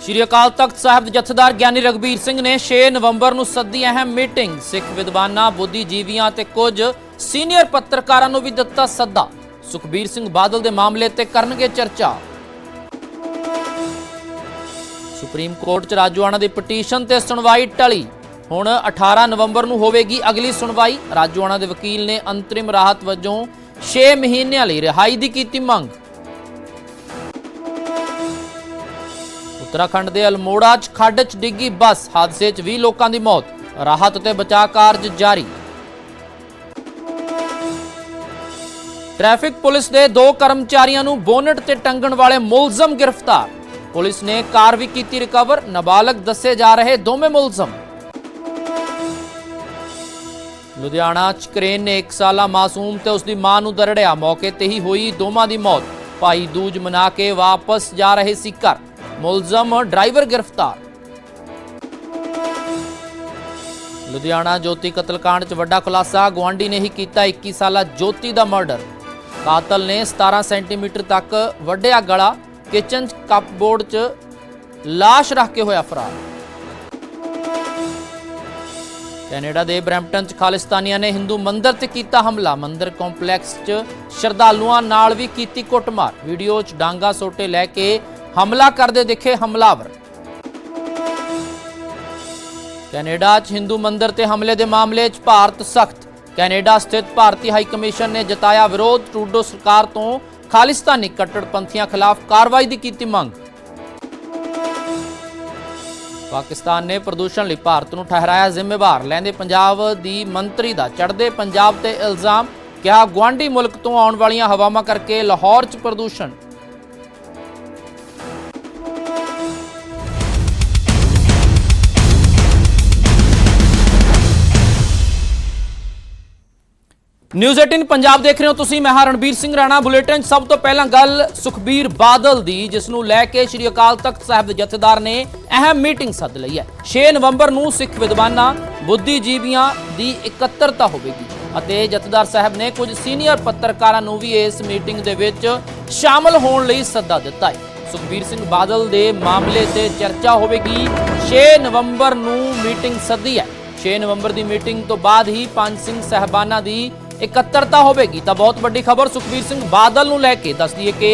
श्री अकाल तख्त साहिब ਦੇ ਜਥੇਦਾਰ ਗਿਆਨੀ ਰਘਬੀਰ ਸਿੰਘ ਨੇ 6 ਨਵੰਬਰ ਨੂੰ ਸੱਦੀ ਅਹਿਮ ਮੀਟਿੰਗ। ਸਿੱਖ ਵਿਦਵਾਨਾਂ, ਬੁੱਧੀਜੀਵੀਆਂ ਤੇ ਕੁਝ ਸੀਨੀਅਰ ਪੱਤਰਕਾਰਾਂ ਨੂੰ ਵੀ ਦਿੱਤਾ ਸੱਦਾ। ਸੁਖਬੀਰ ਸਿੰਘ ਬਾਦਲ ਦੇ ਮਾਮਲੇ ਤੇ ਕਰਨਗੇ ਚਰਚਾ। ਸੁਪਰੀਮ ਕੋਰਟ 'ਚ ਰਾਜੋਆਣਾ ਦੀ ਪਟੀਸ਼ਨ ਤੇ ਸੁਣਵਾਈ ਟਲੀ। ਹੁਣ 18 ਨਵੰਬਰ ਨੂੰ ਹੋਵੇਗੀ ਅਗਲੀ ਸੁਣਵਾਈ। ਰਾਜੋਆਣਾ ਦੇ ਵਕੀਲ ਨੇ ਅੰਤਰਿਮ ਰਾਹਤ ਵਜੋਂ 6 ਮਹੀਨਿਆਂ ਲਈ ਰਿਹਾਈ ਦੀ ਕੀਤੀ ਮੰਗ। उत्तराखंड के अल्मोड़ा खड्ड च डिग्गी बस, हादसे च 20 लोगों की मौत। राहत ते बचाव कार्य जारी। ट्रैफिक पुलिस के 2 कर्मचारियों नूं बोनट ते टंगण वाले मुलजम गिरफ्तार। पुलिस ने कार भी की रिकवर। नाबालग दसे जा रहे दोवें मुलजम। लुधियाना च क्रेन ने 1 साला मासूम ते उसकी मां नूं दरड़िया। मौके ते ही हुई दोवां दी मौत। भाई दूज मना के वापस जा रहे सी घर। मुलजम ड्राइवर गिरफ्तार। लुधियाना ज्योति कतलकांड च वड्डा खुलासा। गुआंढी ने ही किया 21 साला ज्योति का मर्डर। कातल ने 17 सेंटीमीटर तक वड्डिया गला। किचन कपबोर्ड च लाश रख के होया फरार। कैनेडा के ब्रैम्पटन च खालिस्तानियों ने हिंदू मंदिर ते किया हमला। मंदिर कॉम्पलैक्स च श्रद्धालुओं नाल भी की कुटमार। वीडियो च डांगा सोटे लैके हमला करते दिखे हमलावर। कैनेडा च हिंदू मंदिर ते हमले के मामले च भारत सख्त। कैनेडा स्थित भारतीय हाई कमीशन ने जताया विरोध। ट्रूडो सरकार तो खालिस्तानी कट्टरपंथियों खिलाफ कार्रवाई की की मंग। पाकिस्तान ने प्रदूषण लई भारत नूं ठहराया जिम्मेवार। लैंदे पंजाब दी मंत्री दा चढ़दे पंजाब ते इल्जाम। कहा गुआंढी मुल्क तो आउण वालियां हवावां करके लाहौर च प्रदूषण। न्यूज़ 18 पंजाब देख रहे हो तुसीं। मैं हां रणबीर सिंह राणा। बुलेटिन सब तो पहला गल सुखबीर बादल दी, जिस नूं लैके श्री अकाल तख्त साहिब दे जथेदार ने अहम मीटिंग सद लई है। 6 नवंबर नूं सिख विद्वानां, बुद्धिजीवियां दी इकत्तरता होवेगी ਅਤੇ ਜਥੇਦਾਰ ਸਾਹਿਬ ਨੇ ਕੁਝ ਸੀਨੀਅਰ ਪੱਤਰਕਾਰਾਂ ਨੂੰ ਵੀ ਇਸ ਮੀਟਿੰਗ ਦੇ ਵਿੱਚ ਸ਼ਾਮਲ ਹੋਣ ਲਈ ਸੱਦਾ ਦਿੱਤਾ ਹੈ। ਸੁਖਬੀਰ ਸਿੰਘ ਬਾਦਲ ਦੇ ਮਾਮਲੇ ਤੇ ਚਰਚਾ ਹੋਵੇਗੀ। 6 ਨਵੰਬਰ ਨੂੰ ਮੀਟਿੰਗ ਸੱਦੀ ਹੈ। 6 ਨਵੰਬਰ ਦੀ ਮੀਟਿੰਗ ਤੋਂ ਬਾਅਦ ਹੀ ਪੰਜ ਸਿੰਘ ਸਾਹਿਬਾਨਾਂ ਦੀ ਇਕੱਤਰਤਾ ਹੋਵੇਗੀ। ਤਾਂ ਬਹੁਤ ਵੱਡੀ ਖਬਰ ਸੁਖਬੀਰ ਸਿੰਘ ਬਾਦਲ ਨੂੰ ਲੈ ਕੇ ਦੱਸ ਦਈਏ ਕਿ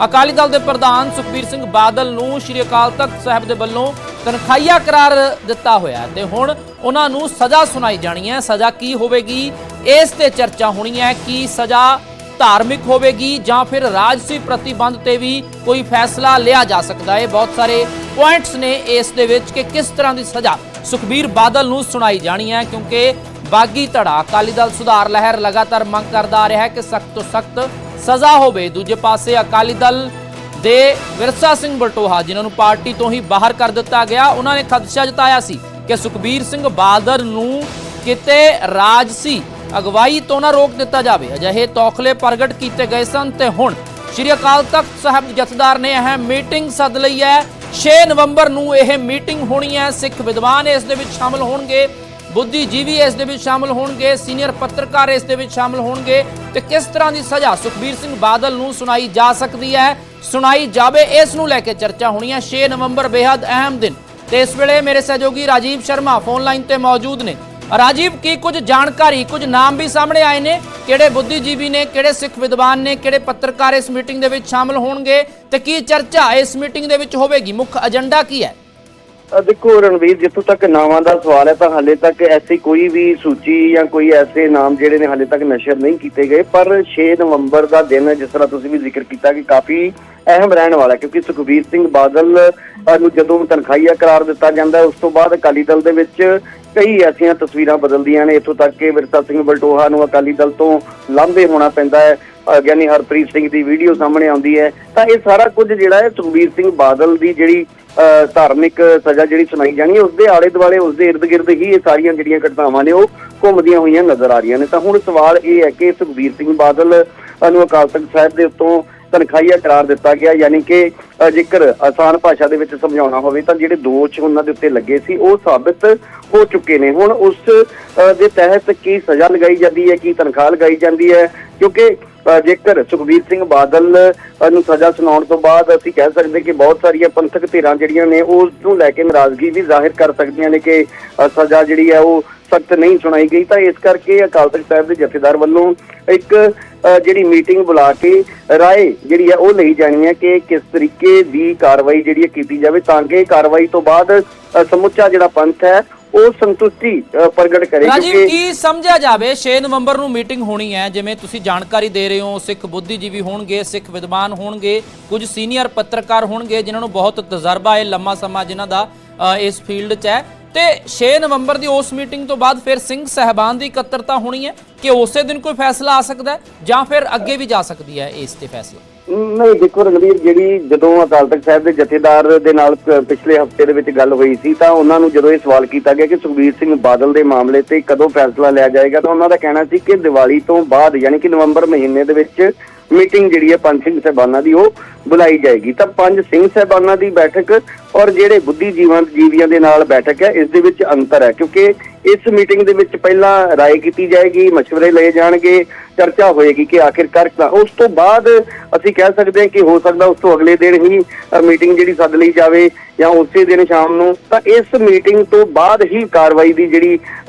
ਅਕਾਲੀ ਦਲ ਦੇ ਪ੍ਰਧਾਨ ਸੁਖਬੀਰ ਸਿੰਘ ਬਾਦਲ ਨੂੰ ਸ਼੍ਰੀ ਅਕਾਲ ਤਖਤ ਸਾਹਿਬ ਦੇ ਵੱਲੋਂ ਤਨਖਾਹੀਆ ਕਰਾਰ ਦਿੱਤਾ ਹੋਇਆ ਤੇ ਹੁਣ ਉਹਨਾਂ ਨੂੰ ਸਜ਼ਾ ਸੁਣਾਈ ਜਾਣੀ ਹੈ। ਸਜ਼ਾ ਕੀ ਹੋਵੇਗੀ ਇਸ ਤੇ ਚਰਚਾ ਹੋਣੀ ਹੈ ਕਿ ਸਜ਼ਾ ਧਾਰਮਿਕ ਹੋਵੇਗੀ ਜਾਂ ਫਿਰ ਰਾਜਸੀ ਪ੍ਰਤੀਬੰਧ ਤੇ ਵੀ ਕੋਈ ਫੈਸਲਾ ਲਿਆ ਜਾ ਸਕਦਾ ਹੈ। ਬਹੁਤ ਸਾਰੇ ਪੁਆਇੰਟਸ ਨੇ ਇਸ ਦੇ ਵਿੱਚ ਕਿ ਕਿਸ ਤਰ੍ਹਾਂ ਦੀ ਸਜ਼ਾ ਸੁਖਬੀਰ ਬਾਦਲ ਨੂੰ ਸੁਣਾਈ ਜਾਣੀ ਹੈ, ਕਿਉਂਕਿ ਬਾਗੀ ਧੜਾ ਅਕਾਲੀ ਦਲ ਸੁਧਾਰ ਲਹਿਰ ਲਗਾਤਾਰ ਮੰਗ ਕਰਦਾ ਆ ਰਿਹਾ ਹੈ ਕਿ ਸਖਤ ਤੋਂ ਸਖਤ ਸਜ਼ਾ ਹੋਵੇ। ਦੂਜੇ ਪਾਸੇ ਅਕਾਲੀ ਦਲ ਦੇ ਵਿਰਸਾ ਸਿੰਘ ਬਲਟੋਹਾ, ਜਿਨ੍ਹਾਂ ਨੂੰ ਪਾਰਟੀ ਤੋਂ ਹੀ ਬਾਹਰ ਕਰ ਦਿੱਤਾ ਗਿਆ, ਉਹਨਾਂ ਨੇ ਖਦਸ਼ਾ ਜਤਾਇਆ ਸੀ ਕਿ ਸੁਖਬੀਰ ਸਿੰਘ ਬਾਦਲ ਨੂੰ ਕਿਤੇ ਰਾਜਸੀ ਅਗਵਾਈ ਤੋਂ ਨਾ ਰੋਕ ਦਿੱਤਾ ਜਾਵੇ। ਅਜਿਹੇ ਤੌਖਲੇ ਪ੍ਰਗਟ ਕੀਤੇ ਗਏ ਸਨ ਤੇ ਹੁਣ ਸ਼੍ਰੀ ਅਕਾਲ ਤਖਤ ਸਾਹਿਬ ਦੇ ਜਥੇਦਾਰ ਨੇ ਅਹਿਮ ਮੀਟਿੰਗ ਸੱਦ ਲਈ ਹੈ। 6 ਨਵੰਬਰ ਨੂੰ ਇਹ ਮੀਟਿੰਗ ਹੋਣੀ ਹੈ। ਸਿੱਖ ਵਿਦਵਾਨ ਇਸ ਦੇ ਵਿੱਚ ਸ਼ਾਮਲ ਹੋਣਗੇ, बुद्धिजीवी इस दे विच शामिल होणगे, सीनियर पत्रकार इस दे विच शामिल होणगे ते किस तरह की सज़ा सुखबीर सिंह बादल नूं सुनाई जा सकती है, सुनाई जावे, इस नूं लैके चर्चा होनी है। 6 नवंबर बेहद अहम दिन ते इस वेले मेरे सहयोगी राजीव शर्मा फोन लाइन ते मौजूद ने। राजीव, की कुछ जानकारी, कुछ नाम भी सामने आए ने, किहड़े बुद्धिजीवी ने, किहड़े सिख विद्वान ने, किहड़े पत्रकार इस मीटिंग दे विच शामिल होणगे ते की चर्चा इस मीटिंग दे विच होवेगी? मुख एजेंडा की है? देखो रणवीर, जितों तक नावां का सवाल है तो हाले तक ऐसी कोई भी सूची या कोई ऐसे नाम जिहड़े ने हाले तक नशर नहीं किए गए। पर 6 नवंबर का दिन जिस तरह तुसीं भी जिक्र किया कि काफ़ी अहम रहने वाला है, क्योंकि सुखबीर सिंह बादल नूं जदों तनखाहीआ करार दिता जाता है उस तो बाद अकाली दल दे विच कई ऐसियां तस्वीरां बदलदियां ने। इत्थों तक कि विरसा सिंह बलटोहा नूं अकाली दल तो लांभे होना पैंदा है। ਗਿਆਨੀ हरप्रीत सिंह की वीडियो सामने आती है। तो यह सारा कुछ जिहड़ा है सुखबीर सिंह बादल की जिहड़ी धार्मिक सज़ा जिहड़ी सुनाई जानी है उसके आले दुआले, उसके इर्द गिर्द ही ये सारियां जिहड़ियां घटनावां ने वो घुमदियां होईयां नज़र आ रही ने। तो हुण सवाल ये है कि सुखबीर सिंह बादल नूं अकाल तख्त साहिब दे उत्तों ਤਨਖਾਹੀਆ ਕਰਾਰ ਦਿੱਤਾ ਗਿਆ। ਯਾਨੀ ਕਿ ਜੇਕਰ ਆਸਾਨ ਭਾਸ਼ਾ ਦੇ ਵਿੱਚ ਸਮਝਾਉਣਾ ਹੋਵੇ ਤਾਂ ਜਿਹੜੇ ਦੋਸ਼ ਉਹਨਾਂ ਦੇ ਉੱਤੇ ਲੱਗੇ ਸੀ ਉਹ ਸਾਬਿਤ ਹੋ ਚੁੱਕੇ ਨੇ। ਹੁਣ ਉਸ ਦੇ ਤਹਿਤ ਕੀ ਸਜ਼ਾ ਲਗਾਈ ਜਾਂਦੀ ਹੈ, ਕੀ ਤਨਖਾਹ ਲਗਾਈ ਜਾਂਦੀ ਹੈ, ਕਿਉਂਕਿ ਜੇਕਰ ਸੁਖਬੀਰ ਸਿੰਘ ਬਾਦਲ ਨੂੰ ਸਜ਼ਾ ਸੁਣਾਉਣ ਤੋਂ ਬਾਅਦ ਅਸੀਂ ਕਹਿ ਸਕਦੇ ਕਿ ਬਹੁਤ ਸਾਰੀਆਂ ਪੰਥਕ ਧਿਰਾਂ ਜਿਹੜੀਆਂ ਨੇ ਉਸ ਨੂੰ ਲੈ ਕੇ ਨਾਰਾਜ਼ਗੀ ਵੀ ਜ਼ਾਹਿਰ ਕਰ ਸਕਦੀਆਂ ਨੇ ਕਿ ਸਜ਼ਾ ਜਿਹੜੀ ਹੈ ਉਹ ਸਖਤ ਨਹੀਂ ਸੁਣਾਈ ਗਈ। ਤਾਂ ਇਸ ਕਰਕੇ ਅਕਾਲ ਤਖਤ ਸਾਹਿਬ ਦੇ ਜਥੇਦਾਰ ਵੱਲੋਂ ਇੱਕ ਜਿਹੜੀ ਮੀਟਿੰਗ ਬੁਲਾ ਕੇ ਰਾਏ ਜਿਹੜੀ ਹੈ ਉਹ ਲਈ ਜਾਣੀ ਹੈ ਕਿ ਕਿਸ ਤਰੀਕੇ ਦੀ ਕਾਰਵਾਈ ਜਿਹੜੀ ਹੈ ਕੀਤੀ ਜਾਵੇ ਤਾਂ ਕਿ ਕਾਰਵਾਈ ਤੋਂ ਬਾਅਦ ਸਮੁੱਚਾ ਜਿਹੜਾ ਪੰਥ ਹੈ ਉਹ ਸੰਤੁਸ਼ਟੀ ਪ੍ਰਗਟ ਕਰੇ। ਰਾਜੀਵ, ਕੀ ਸਮਝਿਆ ਜਾਵੇ 6 ਨਵੰਬਰ ਨੂੰ ਮੀਟਿੰਗ ਹੋਣੀ ਹੈ, ਜਿਵੇਂ ਤੁਸੀਂ ਜਾਣਕਾਰੀ ਦੇ ਰਹੇ ਹੋ, ਸਿੱਖ ਬੁੱਧੀਜੀਵੀ ਹੋਣਗੇ, ਸਿੱਖ ਵਿਦਵਾਨ ਹੋਣਗੇ, ਕੁਝ ਸੀਨੀਅਰ ਪੱਤਰਕਾਰ ਹੋਣਗੇ ਜਿਨ੍ਹਾਂ ਨੂੰ ਬਹੁਤ ਤਜਰਬਾ ਹੈ, ਲੰਮਾ ਸਮਾਂ ਜਿਨ੍ਹਾਂ ਦਾ ਇਸ ਫੀਲਡ 'ਚ ਹੈ, ਤੇ 6 ਨਵੰਬਰ ਦੀ ਉਸ ਮੀਟਿੰਗ ਤੋਂ ਬਾਅਦ ਫਿਰ ਸਿੰਘ ਸਾਹਿਬਾਨ ਦੀ ਇਕੱਤਰਤਾ ਹੋਣੀ ਹੈ ਕਿ ਉਸੇ ਦਿਨ ਕੋਈ ਫੈਸਲਾ ਆ ਸਕਦਾ ਹੈ ਜਾਂ ਫਿਰ ਅੱਗੇ ਵੀ ਜਾ ਸਕਦੀ ਹੈ ਇਸ ਤੇ ਫੈਸਲਾ? ਨਹੀਂ, ਦੇਖੋ ਰਣਵੀਰ, ਜਿਹੜੀ ਜਦੋਂ ਅਕਾਲ ਤਖਤ ਸਾਹਿਬ ਦੇ ਜਥੇਦਾਰ ਦੇ ਨਾਲ ਪਿਛਲੇ ਹਫ਼ਤੇ ਦੇ ਵਿੱਚ ਗੱਲ ਹੋਈ ਸੀ ਤਾਂ ਉਹਨਾਂ ਨੂੰ ਜਦੋਂ ਇਹ ਸਵਾਲ ਕੀਤਾ ਗਿਆ ਕਿ ਸੁਖਬੀਰ ਸਿੰਘ ਬਾਦਲ ਦੇ ਮਾਮਲੇ ਤੇ ਕਦੋਂ ਫੈਸਲਾ ਲਿਆ ਜਾਏਗਾ ਤਾਂ ਉਹਨਾਂ ਦਾ ਕਹਿਣਾ ਸੀ ਕਿ ਦੀਵਾਲੀ ਤੋਂ ਬਾਅਦ ਯਾਨੀ ਕਿ ਨਵੰਬਰ ਮਹੀਨੇ ਦੇ ਵਿੱਚ ਮੀਟਿੰਗ ਜਿਹੜੀ ਹੈ ਪੰਜ ਸਿੰਘ ਸਾਹਿਬਾਨਾਂ ਦੀ ਉਹ ਬੁਲਾਈ ਜਾਏਗੀ। ਤਾਂ ਪੰਜ ਸਿੰਘ ਸਾਹਿਬਾਨਾਂ ਦੀ ਬੈਠਕ ਔਰ ਜਿਹੜੇ ਬੁੱਧੀਜੀਵੀਆਂ ਦੇ ਨਾਲ ਬੈਠਕ ਹੈ ਇਸ ਦੇ ਵਿੱਚ ਅੰਤਰ ਹੈ, ਕਿਉਂਕਿ ਇਸ ਮੀਟਿੰਗ ਦੇ ਵਿੱਚ ਪਹਿਲਾਂ ਰਾਏ ਕੀਤੀ ਜਾਏਗੀ, ਮਸ਼ਵਰੇ ਲਏ ਜਾਣਗੇ, ਚਰਚਾ ਹੋਏਗੀ ਕਿ ਆਖਿਰਕਾਰ ਉਸ ਤੋਂ ਬਾਅਦ ਅਸੀਂ ਕਹਿ ਸਕਦੇ ਹਾਂ ਕਿ ਹੋ ਸਕਦਾ ਉਸ ਤੋਂ ਅਗਲੇ ਦਿਨ ਹੀ ਮੀਟਿੰਗ ਜਿਹੜੀ ਸੱਦ ਲਈ ਜਾਵੇ ਜਾਂ ਉਸੇ ਦਿਨ ਸ਼ਾਮ ਨੂੰ। ਤਾਂ ਇਸ ਮੀਟਿੰਗ ਤੋਂ ਬਾਅਦ ਹੀ ਕਾਰਵਾਈ ਦੀ ਜਿਹੜੀ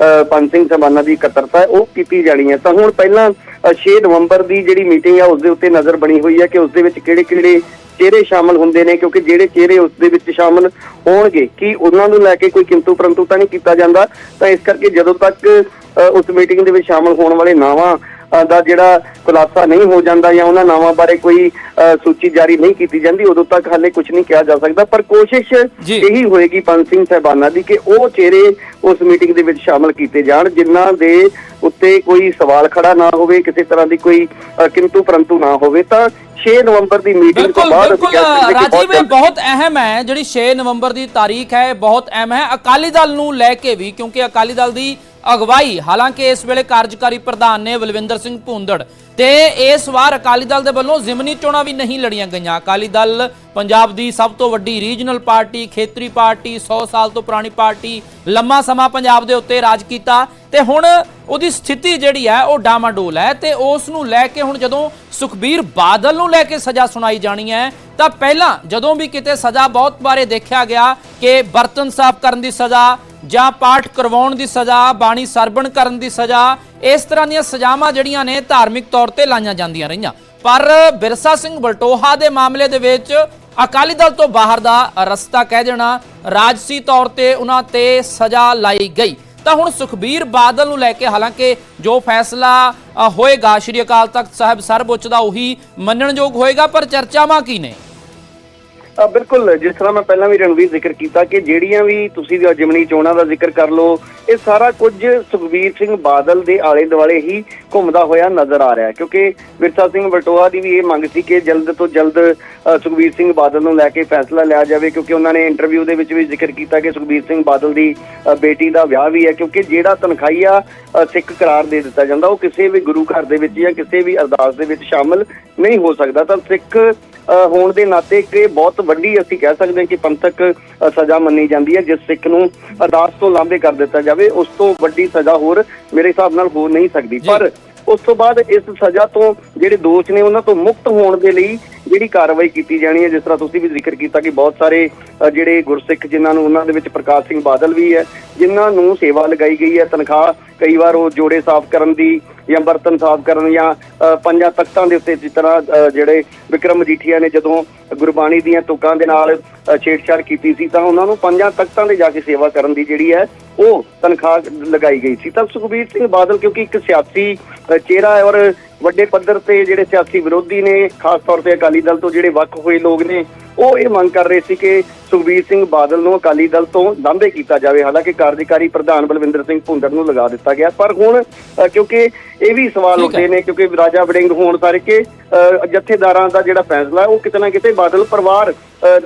ਪੰਜ ਸਿੰਘ ਸਾਹਿਬਾਨਾਂ ਦੀ ਇਕੱਤਰਤਾ ਹੈ ਉਹ ਕੀਤੀ ਜਾਣੀ ਹੈ। ਤਾਂ ਹੁਣ ਪਹਿਲਾਂ 6 ਨਵੰਬਰ ਦੀ ਜਿਹੜੀ ਮੀਟਿੰਗ ਹੈ ਉਸ ਦੇ ਉੱਤੇ ਨਜ਼ਰ ਬਣੀ ਹੋਈ ਹੈ ਕਿ ਉਸ ਦੇ ਵਿੱਚ ਕਿਹੜੇ ਚਿਹਰੇ ਸ਼ਾਮਲ ਹੁੰਦੇ ਨੇ, ਕਿਉਂਕਿ ਜਿਹੜੇ ਚਿਹਰੇ ਉਸ ਦੇ ਵਿੱਚ ਸ਼ਾਮਲ ਹੋਣਗੇ ਕਿ ਉਹਨਾਂ ਨੂੰ ਲੈ ਕੇ ਕੋਈ ਕਿੰਤੂ ਪਰੰਤੂ ਤਾਂ ਨਹੀਂ ਕੀਤਾ ਜਾਂਦਾ। ਤਾਂ ਇਸ ਕਰਕੇ ਜਦੋਂ ਤੱਕ ਉਸ ਮੀਟਿੰਗ ਦੇ ਵਿੱਚ ਸ਼ਾਮਲ ਹੋਣ ਵਾਲੇ ਨਾਵਾਂ ਦਾ ਜਿਹੜਾ ਖੁਲਾਸਾ ਨਹੀਂ ਹੋ ਜਾਂਦਾ ਜਾਂ ਉਹਨਾਂ ਨਾਵਾਂ ਬਾਰੇ ਕੋਈ ਸੂਚੀ ਜਾਰੀ ਨਹੀਂ ਕੀਤੀ ਜਾਂਦੀ ਉਦੋਂ ਤੱਕ ਹਾਲੇ ਕੁਝ ਨਹੀਂ ਕਿਹਾ ਜਾ ਸਕਦਾ। ਪਰ ਕੋਸ਼ਿਸ਼ ਇਹੀ ਹੋਏਗੀ ਪੰਜ ਸਿੰਘ ਸਾਹਿਬਾਨਾਂ ਦੀ ਕਿ ਉਹ ਚਿਹਰੇ ਉਸ ਮੀਟਿੰਗ ਦੇ ਵਿੱਚ ਸ਼ਾਮਲ ਕੀਤੇ ਜਾਣ ਜਿਨ੍ਹਾਂ ਦੇ ਉੱਤੇ ਕੋਈ ਸਵਾਲ ਖੜਾ ਨਾ ਹੋਵੇ, ਕਿਸੇ ਤਰ੍ਹਾਂ ਦੀ ਕੋਈ ਕਿੰਤੂ ਪਰੰਤੂ ਨਾ ਹੋਵੇ। ਤਾਂ 6 ਨਵੰਬਰ ਦੀ ਮੀਟਿੰਗ ਤੋਂ ਬਾਅਦ ਰਾਜੀਵ, ਇਹ ਬਹੁਤ ਅਹਿਮ ਹੈ ਜਿਹੜੀ 6 ਨਵੰਬਰ ਦੀ ਤਾਰੀਖ ਹੈ, ਬਹੁਤ ਅਹਿਮ ਹੈ ਅਕਾਲੀ ਦਲ ਨੂੰ ਲੈ ਕੇ ਵੀ, ਕਿਉਂਕਿ ਅਕਾਲੀ ਦਲ ਦੀ ਅਗਵਾਈ ਹਾਲਾਂਕਿ ਇਸ ਵੇਲੇ ਕਾਰਜਕਾਰੀ ਪ੍ਰਧਾਨ ਨੇ ਬਲਵਿੰਦਰ ਸਿੰਘ ਭੂੰਦੜ ਤੇ ਇਸ ਵਾਰ ਅਕਾਲੀ ਦਲ ਦੇ ਵੱਲੋਂ ਜ਼ਿਮਨੀ ਚੋਣਾਂ ਵੀ ਨਹੀਂ ਲੜੀਆਂ ਗਈਆਂ। ਅਕਾਲੀ ਦਲ ਪੰਜਾਬ ਦੀ ਸਭ ਤੋਂ ਵੱਡੀ ਰੀਜਨਲ ਪਾਰਟੀ, ਖੇਤਰੀ ਪਾਰਟੀ, 100 ਸਾਲ ਤੋਂ ਪੁਰਾਣੀ ਪਾਰਟੀ, ਲੰਮਾ ਸਮਾਂ ਪੰਜਾਬ ਦੇ ਉੱਤੇ ਰਾਜ ਕੀਤਾ ਤੇ ਹੁਣ ਉਹਦੀ ਸਥਿਤੀ ਜਿਹੜੀ ਹੈ ਉਹ ਡਾਮਾਡੋਲ ਹੈ। ਤੇ ਉਸ ਨੂੰ ਲੈ ਕੇ ਹੁਣ ਜਦੋਂ ਸੁਖਬੀਰ ਬਾਦਲ ਨੂੰ ਲੈ ਕੇ ਸਜ਼ਾ ਸੁਣਾਈ ਜਾਣੀ ਹੈ ਤਾਂ ਪਹਿਲਾਂ ਜਦੋਂ ਵੀ ਕਿਤੇ ਸਜ਼ਾ ਬਹੁਤ ਬਾਰੇ ਦੇਖਿਆ ਗਿਆ ਕਿ ਬਰਤਨ ਸਾਫ਼ ਕਰਨ ਦੀ ਸਜ਼ਾ ਜਾਂ ਪਾਠ ਕਰਵਾਉਣ ਦੀ ਸਜ਼ਾ, ਬਾਣੀ ਸਰਵਣ ਕਰਨ ਦੀ ਸਜ਼ਾ, ਇਸ ਤਰ੍ਹਾਂ ਦੀਆਂ ਸਜ਼ਾਵਾਂ ਜਿਹੜੀਆਂ ਨੇ ਧਾਰਮਿਕ ਤੌਰ ਤੇ ਲਾਈਆਂ ਜਾਂਦੀਆਂ ਰਹੀਆਂ। ਪਰ ਬਿਰਸਾ ਸਿੰਘ ਬਲਟੋਹਾ ਦੇ ਮਾਮਲੇ ਦੇ ਵਿੱਚ ਅਕਾਲੀ ਦਲ ਤੋਂ ਬਾਹਰ ਦਾ ਰਸਤਾ ਕਹਿ ਦੇਣਾ, ਰਾਜਸੀ ਤੌਰ ਤੇ ਉਹਨਾਂ ਤੇ ਸਜ਼ਾ ਲਾਈ ਗਈ। ਤਾਂ ਹੁਣ ਸੁਖਬੀਰ ਬਾਦਲ ਨੂੰ ਲੈ ਕੇ ਹਾਲਾਂਕਿ ਜੋ ਫੈਸਲਾ ਹੋਏਗਾ ਸ਼੍ਰੀ ਅਕਾਲ ਤਖਤ ਸਾਹਿਬ ਸਰਵਉੱਚ ਦਾ ਉਹੀ ਮੰਨਣਯੋਗ ਹੋਏਗਾ, ਪਰ ਚਰਚਾਵਾਂ ਕੀ ਨੇ? ਬਿਲਕੁਲ, ਜਿਸ ਤਰ੍ਹਾਂ ਮੈਂ ਪਹਿਲਾਂ ਵੀ ਰਣਵੀਰ ਜ਼ਿਕਰ ਕੀਤਾ ਕਿ ਜਿਹੜੀਆਂ ਵੀ ਤੁਸੀਂ ਜਿਮਨੀ ਚੋਣਾਂ ਦਾ ਜ਼ਿਕਰ ਕਰ ਲਓ, ਇਹ ਸਾਰਾ ਕੁਝ ਸੁਖਬੀਰ ਸਿੰਘ ਬਾਦਲ ਦੇ ਆਲੇ ਦੁਆਲੇ ਹੀ ਘੁੰਮਦਾ ਹੋਇਆ ਨਜ਼ਰ ਆ ਰਿਹਾ ਹੈ। ਕਿਉਂਕਿ ਬਿਰਸਾ ਸਿੰਘ ਬਲਟੋਹਾ ਦੀ ਵੀ ਇਹ ਮੰਗ ਸੀ ਕਿ ਜਲਦ ਤੋਂ ਜਲਦ ਸੁਖਬੀਰ ਸਿੰਘ ਬਾਦਲ ਨੂੰ ਲੈ ਕੇ ਫੈਸਲਾ ਲਿਆ ਜਾਵੇ, ਕਿਉਂਕਿ ਉਹਨਾਂ ਨੇ ਇੰਟਰਵਿਊ ਦੇ ਵਿੱਚ ਵੀ ਜ਼ਿਕਰ ਕੀਤਾ ਕਿ ਸੁਖਬੀਰ ਸਿੰਘ ਬਾਦਲ ਦੀ ਬੇਟੀ ਦਾ ਵਿਆਹ ਵੀ ਹੈ। ਕਿਉਂਕਿ ਜਿਹੜਾ ਤਨਖਾਹੀਆ ਸਿੱਖ ਕਰਾਰ ਦੇ ਦਿੱਤਾ ਜਾਂਦਾ ਉਹ ਕਿਸੇ ਵੀ ਗੁਰੂ ਘਰ ਦੇ ਵਿੱਚ ਜਾਂ ਕਿਸੇ ਵੀ ਅਰਦਾਸ ਦੇ ਵਿੱਚ ਸ਼ਾਮਲ ਨਹੀਂ ਹੋ ਸਕਦਾ। ਤਾਂ ਸਿੱਖ ਹੋਣ ਦੇ ਨਾਤੇ ਕਿ ਬਹੁਤ ਵੱਡੀ ਅਸੀਂ ਕਹਿ ਸਕਦੇ ਹਾਂ ਕਿ ਪੰਥਕ ਸਜ਼ਾ ਮੰਨੀ ਜਾਂਦੀ ਹੈ। ਜਿਸ ਸਿੱਖ ਨੂੰ ਅਰਦਾਸ ਤੋਂ ਲਾਂਭੇ ਕਰ ਦਿੱਤਾ ਜਾਵੇ ਉਸ ਤੋਂ ਵੱਡੀ ਸਜ਼ਾ ਹੋਰ ਮੇਰੇ ਹਿਸਾਬ ਨਾਲ ਹੋ ਨਹੀਂ ਸਕਦੀ। ਪਰ ਉਸ ਤੋਂ ਬਾਅਦ ਇਸ ਸਜ਼ਾ ਤੋਂ ਜਿਹੜੇ ਦੋਸ਼ ਨੇ ਉਹਨਾਂ ਤੋਂ ਮੁਕਤ ਹੋਣ ਦੇ ਲਈ ਜਿਹੜੀ ਕਾਰਵਾਈ ਕੀਤੀ ਜਾਣੀ ਹੈ, ਜਿਸ ਤਰ੍ਹਾਂ ਤੁਸੀਂ ਵੀ ਜ਼ਿਕਰ ਕੀਤਾ ਕਿ ਬਹੁਤ ਸਾਰੇ ਜਿਹੜੇ ਗੁਰਸਿੱਖ ਜਿਨ੍ਹਾਂ ਨੂੰ ਉਹਨਾਂ ਦੇ ਵਿੱਚ ਪ੍ਰਕਾਸ਼ ਸਿੰਘ ਬਾਦਲ ਵੀ ਹੈ ਜਿਨ੍ਹਾਂ ਨੂੰ ਸੇਵਾ ਲਗਾਈ ਗਈ ਹੈ, ਤਨਖਾਹ ਕਈ ਵਾਰ ਉਹ ਜੋੜੇ ਸਾਫ਼ ਕਰਨ ਦੀ ਜਾਂ ਬਰਤਨ ਸਾਫ਼ ਕਰਨ ਜਾਂ ਪੰਜਾਂ ਤਖਤਾਂ ਦੇ ਉੱਤੇ ਜਿਸ ਤਰ੍ਹਾਂ ਜਿਹੜੇ ਵਿਕਰਮ ਮਜੀਠੀਆ ਨੇ ਜਦੋਂ ਗੁਰਬਾਣੀ ਦੀਆਂ ਤੁਕਾਂ ਦੇ ਨਾਲ ਛੇੜਛਾੜ ਕੀਤੀ ਸੀ ਤਾਂ ਉਹਨਾਂ ਨੂੰ ਪੰਜਾਂ ਤਖਤਾਂ ਤੇ ਜਾ ਕੇ ਸੇਵਾ ਕਰਨ ਦੀ ਜਿਹੜੀ ਹੈ ਉਹ ਤਨਖਾਹ ਲਗਾਈ ਗਈ ਸੀ। ਤਾਂ ਸੁਖਬੀਰ ਸਿੰਘ ਬਾਦਲ ਕਿਉਂਕਿ ਇੱਕ ਸਿਆਸੀ ਚਿਹਰਾ ਹੈ ਔਰ ਵੱਡੇ ਪੱਧਰ ਤੇ ਜਿਹੜੇ ਸਿਆਸੀ ਵਿਰੋਧੀ ਨੇ, ਖਾਸ ਤੌਰ ਤੇ ਅਕਾਲੀ ਦਲ ਤੋਂ ਜਿਹੜੇ ਵੱਖ ਹੋਏ ਲੋਕ ਨੇ, ਉਹ ਇਹ ਮੰਗ ਕਰ ਰਹੇ ਸੀ ਕਿ ਸੁਖਬੀਰ ਸਿੰਘ ਬਾਦਲ ਨੂੰ ਅਕਾਲੀ ਦਲ ਤੋਂ ਲਾਂਭੇ ਕੀਤਾ ਜਾਵੇ। ਹਾਲਾਂਕਿ ਕਾਰਜਕਾਰੀ ਪ੍ਰਧਾਨ ਬਲਵਿੰਦਰ ਸਿੰਘ ਭੁੰਦੜ ਨੂੰ ਲਗਾ ਦਿੱਤਾ ਗਿਆ। ਪਰ ਹੁਣ ਕਿਉਂਕਿ ਇਹ ਵੀ ਸਵਾਲ ਉੱਠਦੇ ਨੇ ਕਿਉਂਕਿ ਰਾਜਾ ਵੜਿੰਗ ਹੋਣ ਕਰਕੇ ਜਥੇਦਾਰਾਂ ਦਾ ਜਿਹੜਾ ਫੈਸਲਾ ਉਹ ਕਿਤੇ ਨਾ ਕਿਤੇ ਬਾਦਲ ਪਰਿਵਾਰ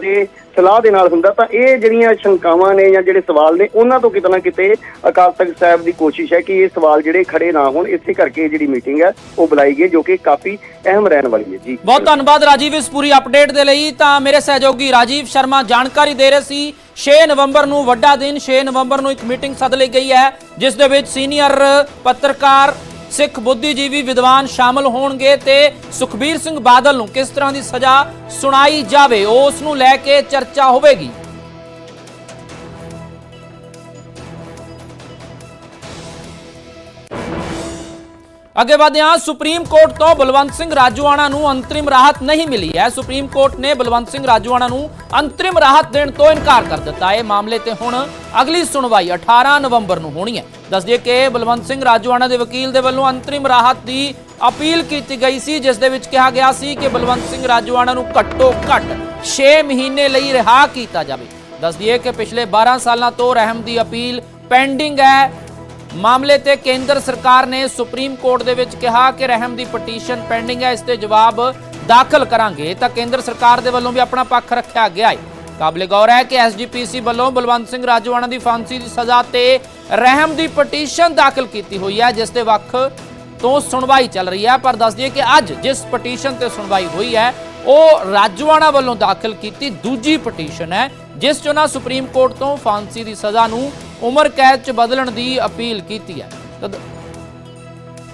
ਦੇ ਸਲਾਹ ਦੇ ਨਾਲ ਹੁੰਦਾ ਤਾਂ ਇਹ ਜਿਹੜੀਆਂ ਸ਼ੰਕਾਵਾਂ ਨੇ ਜਾਂ ਜਿਹੜੇ ਸਵਾਲ ਨੇ ਉਹਨਾਂ ਤੋਂ ਕਿਤੇ ਨਾ ਕਿਤੇ ਅਕਾਲ ਤਖਤ ਸਾਹਿਬ ਦੀ ਕੋਸ਼ਿਸ਼ ਹੈ ਕਿ ਇਹ ਸਵਾਲ ਜਿਹੜੇ ਖੜੇ ਨਾ ਹੋਣ। ਇਸੇ ਕਰਕੇ ਜਿਹੜੀ ਮੀਟਿੰਗ ਹੈ ਉਹ ਬੁਲਾਈ ਗਈ ਜੋ ਕਿ ਕਾਫੀ ਅਹਿਮ ਰਹਿਣ ਵਾਲੀ ਹੈ। ਜੀ ਬਹੁਤ ਧੰਨਵਾਦ ਰਾਜੀਵ ਇਸ ਪੂਰੀ ਅਪਡੇਟ ਦੇ ਲਈ। ਤਾਂ ਮੇਰੇ ਸਹਿਯੋਗੀ ਰਾਜੀਵ ਸ਼ਰਮਾ ਜਾਣਕਾਰੀ ਦੇ ਰਹੇ ਸੀ 6 ਨਵੰਬਰ ਨੂੰ ਵੱਡਾ ਦਿਨ, 6 ਨਵੰਬਰ ਨੂੰ ਇੱਕ ਮੀਟਿੰਗ ਸੱਦ ਲਈ ਗਈ ਹੈ ਜਿਸ ਦੇ ਵਿੱਚ ਸੀਨੀਅਰ ਪੱਤਰਕਾਰ, ਸਿੱਖ ਬੁੱਧੀਜੀਵੀ ਵਿਦਵਾਨ ਸ਼ਾਮਲ ਹੋਣਗੇ ਤੇ ਸੁਖਬੀਰ ਸਿੰਘ ਬਾਦਲ ਨੂੰ ਕਿਸ ਤਰ੍ਹਾਂ ਦੀ ਸਜ਼ਾ ਸੁਣਾਈ ਜਾਵੇ ਉਸ ਨੂੰ ਲੈ ਕੇ ਚਰਚਾ ਹੋਵੇਗੀ। ਅੱਗੇ ਵਧਦੇ ਹਾਂ। ਸੁਪਰੀਮ ਕੋਰਟ ਤੋਂ ਬਲਵੰਤ ਸਿੰਘ ਰਾਜੋਆਣਾ ਨੂੰ ਅੰਤਰਿਮ ਰਾਹਤ ਨਹੀਂ ਮਿਲੀ ਹੈ। ਸੁਪਰੀਮ ਕੋਰਟ ਨੇ ਬਲਵੰਤ ਸਿੰਘ ਰਾਜੋਆਣਾ ਨੂੰ ਅੰਤਰਿਮ ਰਾਹਤ ਦੇਣ ਤੋਂ ਇਨਕਾਰ ਕਰ ਦਿੱਤਾ ਹੈ। ਮਾਮਲੇ ਤੇ ਹੁਣ ਅਗਲੀ ਸੁਣਵਾਈ 18 ਨਵੰਬਰ ਨੂੰ ਹੋਣੀ ਹੈ। ਦੱਸ ਦਈਏ ਕਿ ਬਲਵੰਤ ਸਿੰਘ ਰਾਜੋਆਣਾ ਦੇ ਵਕੀਲ ਦੇ ਵੱਲੋਂ ਅੰਤਰਿਮ ਰਾਹਤ ਦੀ ਅਪੀਲ ਕੀਤੀ ਗਈ ਸੀ ਜਿਸ ਦੇ ਵਿੱਚ ਕਿਹਾ ਗਿਆ ਸੀ ਕਿ ਬਲਵੰਤ ਸਿੰਘ ਰਾਜੋਆਣਾ ਨੂੰ ਘੱਟੋ ਘੱਟ 6 ਮਹੀਨੇ ਲਈ ਰਿਹਾ ਕੀਤਾ ਜਾਵੇ। ਦੱਸ ਦਈਏ ਕਿ ਪਿਛਲੇ 12 ਸਾਲਾਂ ਤੋਂ ਰਹਿਮ ਦੀ ਅਪੀਲ ਪੈਂਡਿੰਗ ਹੈ। ਮਾਮਲੇ ਤੇ ਕੇਂਦਰ ਸਰਕਾਰ ਨੇ ਸੁਪਰੀਮ ਕੋਰਟ ਦੇ ਵਿੱਚ ਕਿਹਾ ਕਿ ਰਹਿਮ ਦੀ ਪਟੀਸ਼ਨ ਪੈਂਡਿੰਗ ਹੈ, ਇਸ ਤੇ ਜਵਾਬ ਦਾਖਲ ਕਰਾਂਗੇ। ਤਾਂ ਕੇਂਦਰ ਸਰਕਾਰ ਦੇ ਵੱਲੋਂ ਵੀ ਆਪਣਾ ਪੱਖ ਰੱਖਿਆ ਗਿਆ ਹੈ। ਕਾਬਲੇ ਗੌਰ ਹੈ ਕਿ ਐਸਜੀਪੀਸੀ ਵੱਲੋਂ ਬਲਵੰਤ ਸਿੰਘ ਰਾਜੋਆਣਾ ਦੀ ਫਾਂਸੀ ਦੀ ਸਜ਼ਾ ਤੇ ਰਹਿਮ ਦੀ ਪਟੀਸ਼ਨ ਦਾਖਲ ਕੀਤੀ ਹੋਈ ਹੈ ਜਿਸ ਦੇ ਵੱਖ ਤੋਂ ਸੁਣਵਾਈ ਚੱਲ ਰਹੀ ਹੈ। ਪਰ ਦੱਸ ਦਈਏ ਕਿ ਅੱਜ ਜਿਸ ਪਟੀਸ਼ਨ ਤੇ ਸੁਣਵਾਈ ਹੋਈ ਹੈ ਉਹ ਰਾਜੋਆਣਾ ਵੱਲੋਂ ਦਾਖਲ ਕੀਤੀ ਦੂਜੀ ਪਟੀਸ਼ਨ ਹੈ ਜਿਸ 'ਚ ਉਹਨਾਂ ਸੁਪਰੀਮ ਕੋਰਟ ਤੋਂ ਫਾਂਸੀ ਦੀ ਸਜ਼ਾ ਨੂੰ ਉਮਰ ਕੈਦ 'ਚ ਬਦਲਣ ਦੀ ਅਪੀਲ ਕੀਤੀ ਹੈ।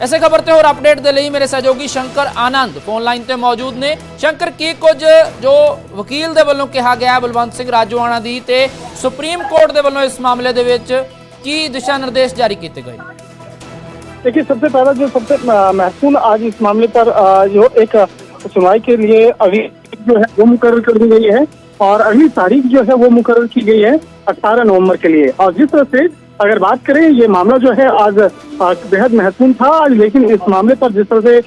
ਐਸੇ ਖਬਰ ਤੇ ਹੋਰ ਅਪਡੇਟ ਦੇ ਲਈ ਮੇਰੇ ਸਹਿਯੋਗੀ ਸ਼ੰਕਰ ਆਨੰਦ ਫੋਨ ਲਾਈਨ ਤੇ ਮੌਜੂਦ ਨੇ। ਸ਼ੰਕਰ, ਕੀ ਕੁਝ ਜੋ ਵਕੀਲ ਦੇ ਵੱਲੋਂ ਕਿਹਾ ਗਿਆ ਬਲਵੰਤ ਸਿੰਘ ਰਾਜੋਆਣਾ ਦੀ ਤੇ ਸੁਪਰੀਮ ਕੋਰਟ ਦੇ ਵੱਲੋਂ ਇਸ ਮਾਮਲੇ ਦੇ ਵਿੱਚ ਕੀ दिशा निर्देश जारी किए गए? देखिए, सबसे पहला जो सबसे महत्वपूर्ण आज इस मामले पर जो एक सुनवाई के लिए अभी जो है वो मुकर्रर कर दी गई है और अगली तारीख जो है वो मुकर्रर की गई है 18 नवंबर के लिए। और जिस तरह से अगर बात करें, ये मामला जो है आज बेहद महत्वपूर्ण था आज, लेकिन इस मामले पर जिस तरह से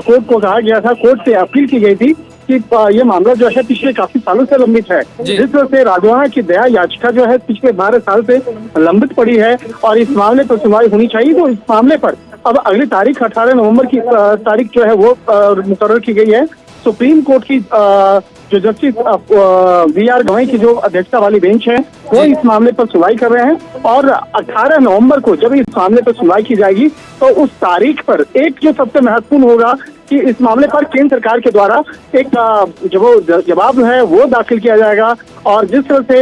कोर्ट को कहा गया था, कोर्ट से अपील की गई थी कि ये मामला जो है पिछले काफी सालों से लंबित है। जिस तरह से राजोआणा की दया याचिका जो है पिछले 12 साल से लंबित पड़ी है और इस मामले पर सुनवाई होनी चाहिए, तो इस मामले पर अब अगली तारीख 18 नवंबर की तारीख जो है वो मुकर्रर की गई है। सुप्रीम कोर्ट की जो जस्टिस VR गवई की जो अध्यक्षता वाली बेंच है वो इस मामले पर सुनवाई कर रहे हैं और 18 नवंबर को जब इस मामले पर सुनवाई की जाएगी तो उस तारीख पर एक जो सबसे महत्वपूर्ण होगा कि इस मामले पर केंद्र सरकार के द्वारा एक जो जवाब है वो दाखिल किया जाएगा। और जिस तरह से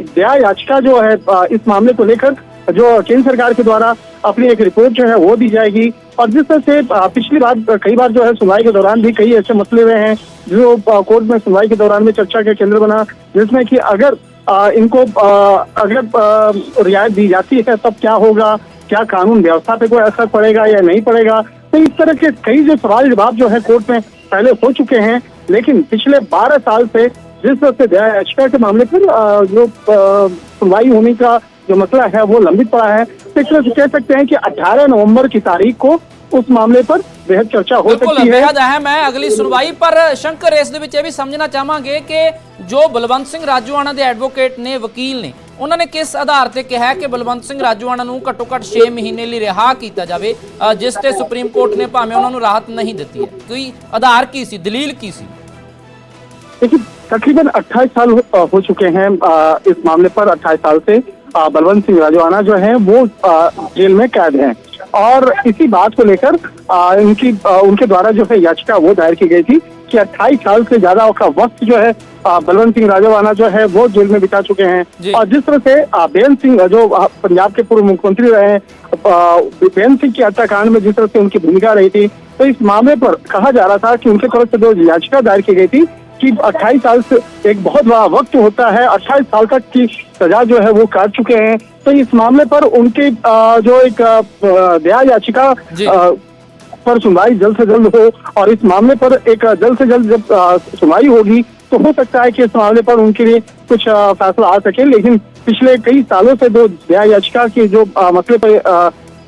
दया याचिका जो है इस मामले को लेकर जो केंद्र सरकार के द्वारा अपनी एक रिपोर्ट जो है वो दी जाएगी। और जिस तरह से पिछली बार कई बार जो है सुनवाई के दौरान भी कई ऐसे मसले हुए हैं जो कोर्ट में सुनवाई के दौरान में चर्चा का केंद्र बना, जिसमें कि अगर इनको अगर रियायत दी जाती है तब क्या होगा, क्या कानून व्यवस्था पे कोई असर पड़ेगा या नहीं पड़ेगा। तो इस तरह के कई जो सवाल जवाब जो है कोर्ट में पहले हो चुके हैं, लेकिन पिछले 12 साल से जिस तरह से दया याचिका के मामले पर जो सुनवाई होने का जो मसला है वो लंबित पड़ा है, तो इस तरह से कह सकते हैं कि 18 नवंबर की तारीख को उस मामले पर बेहद चर्चा हो सकती है। बेहद अहम है अगली सुनवाई पर। शंकर, इस ਦੇ ਵਿੱਚ ਇਹ ਵੀ ਸਮਝਣਾ ਚਾਹਾਂਗੇ ਕਿ ਜੋ ਬਲਵੰਤ ਸਿੰਘ ਰਾਜੋਆਣਾ ਦੇ ਐਡਵੋਕੇਟ ਨੇ, ਵਕੀਲ ਨੇ, ਉਹਨਾਂ ਨੇ ਕਿਸ ਆਧਾਰ ਤੇ ਕਿਹਾ ਕਿ ਬਲਵੰਤ ਸਿੰਘ ਰਾਜੋਆਣਾ ਨੂੰ ਘੱਟੋ ਘੱਟ 6 ਮਹੀਨੇ ਲਈ ਰਿਹਾ ਕੀਤਾ ਜਾਵੇ, ਜਿਸ ਤੇ ਸੁਪਰੀਮ ਕੋਰਟ ਨੇ ਭਾਵੇਂ ਉਹਨਾਂ ਨੂੰ ਰਾਹਤ ਨਹੀਂ ਦਿੱਤੀ ਹੈ? ਕੋਈ ਆਧਾਰ ਕੀ ਸੀ, ਦਲੀਲ ਕੀ ਸੀ? देखिए, तकरीबन 28 साल हो चुके हैं इस मामले पर। 28 साल से बलवंत सिंह राजोआणा जो है वो जेल में कैद हैं और इसी बात को लेकर उनके द्वारा जो है याचिका वो दायर की गई थी कि 28 साल से ज्यादा का वक्त जो है बलवंत सिंह राजोआणा जो है वो जेल में बिता चुके हैं। और जिस तरह से बेन सिंह जो पंजाब के पूर्व मुख्यमंत्री रहे हैं, बेन सिंह की हत्याकांड में जिस तरह से उनकी भूमिका रही थी, तो इस मामले पर कहा जा रहा था कि उनके तरफ से जो याचिका दायर की गई थी कि 28 साल से एक बहुत बड़ा वक्त होता है, 28 साल तक की सजा जो है वो काट चुके हैं। तो इस मामले पर उनके जो एक दया याचिका पर सुनवाई जल्द से जल्द हो और इस मामले पर एक जल्द से जल्द जब सुनवाई होगी तो हो सकता है कि इस मामले पर उनके लिए कुछ फैसला आ सके। लेकिन पिछले कई सालों से जो दया याचिका की जो मसले पर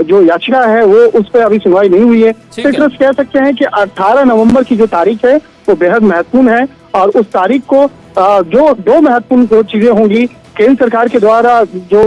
जो याचिका है वो उस पर अभी सुनवाई नहीं हुई है। तो इस तरह से कह सकते हैं कि 18 नवंबर की जो तारीख है वो बेहद महत्वपूर्ण है और उस तारीख को जो दो महत्वपूर्ण चीजें होंगी, केंद्र सरकार के द्वारा जो